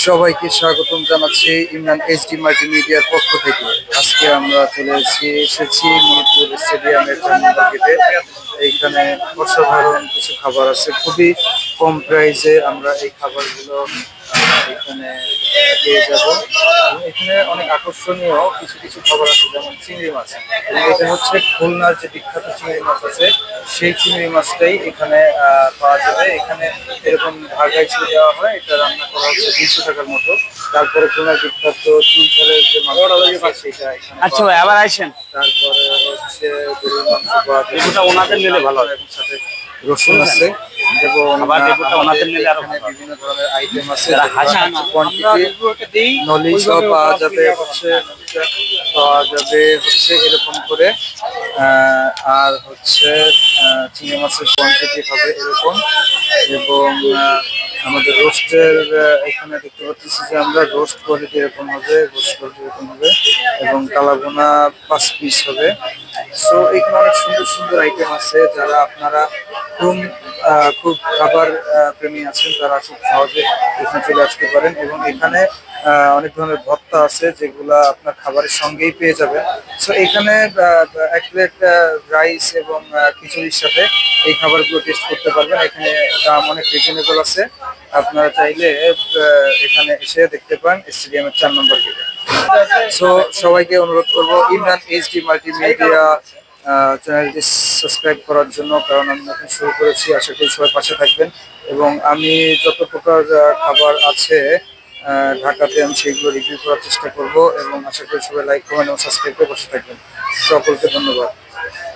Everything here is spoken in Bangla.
সবাইকে স্বাগতম জানাচ্ছি ইমরান এইচডি মাল্টিমিডিয়ার পক্ষ থেকে। আজকে আমরা চলে এসেছি মিরপুর স্টেডিয়ামের চারদিকে। এইখানে অসাধারণ কিছু খাবার আছে, খুবই কম প্রাইসে আমরা এই খাবারগুলো এখানে পেয়ে যাব। এবং এখানে অনেক আকর্ষণীয় কিছু কিছু খাবার আছে, যেমন চিংড়ি মাছ। এবং এটা হচ্ছে খুলনার যে বিখ্যাত চিংড়ি মাছ আছে, সেই চিংড়ি মাছটাই এখানে পাওয়া যাবে। এখানে এরকম ভাগায় ছিল দেওয়া হয়, এটা রান্না করা হচ্ছে 200 টাকার মতো। তারপরে খুলনার বিখ্যাত চুলঝালের যে মাছ সেটা এখানে আচ্ছা পাওয়া ভাই, যাবে। আবার আইসেন। তারপরে হচ্ছে গরুর মাংস পাওয়া যাবে, লেবুটা ওনাদের নিলে ভালো হয়। এবং সাথে রসুন আছে। এবং আবার লেবুটা আমাদের ওনাদের নিলে আরো এখানে ভালো হয়। বিভিন্ন ধরনের আইটেম আছে, যারা হাসা কোয়ান্টিটি নলেজ পাওয়া যাবে হচ্ছে, পাওয়া যাবে হচ্ছে এরকম করে। আর হচ্ছে চিংড়ি মাছের কোয়ান্টিটি হবে এরকম। এবং আমাদের রোস্টের এখানে দেখতে পাচ্ছি যে আমরা রোস্ট কোয়ালিটি এরকম হবে, রোস্ট কোয়ালিটি এরকম হবে। এবং কালাভুনা 5 পিস হবে। সো এখানে অনেক সুন্দর সুন্দর আইটেম আছে। যারা আপনারা খুব খুব খাবার প্রেমী আছেন, তারা খুব সহজে এখানে চলে আসতে পারেন। এবং এখানে অনেক ধরনের ভর্তা আছে, যেগুলা আপনার খাবারের সঙ্গেই পেয়ে যাবেন। সো এখানে এক প্লেট রাইস এবং খিচুড়ির সাথে এই খাবারগুলো টেস্ট করতে পারবেন। এখানে দাম অনেক রিজনেবল আছে। আপনারা চাইলে এখানে এসে দেখতে পান স্টেডিয়ামের 4 নম্বর গেটে। সো সবাইকে অনুরোধ করব ইমরান এইচডি মাল্টিমিডিয়া চ্যানেলটি সাবস্ক্রাইব করার জন্য, কারণ আমি নতুন শুরু করেছি। আশা করি সবাই পাশে থাকবেন। এবং আমি যত প্রকার খাবার আছে ঢাকাতে, আমি সেগুলো রিভিউ করার চেষ্টা করব। এবং আশা করি সবাই লাইক কমেন্ট এবং সাবস্ক্রাইব করে পাশে থাকবেন। সকলকে ধন্যবাদ।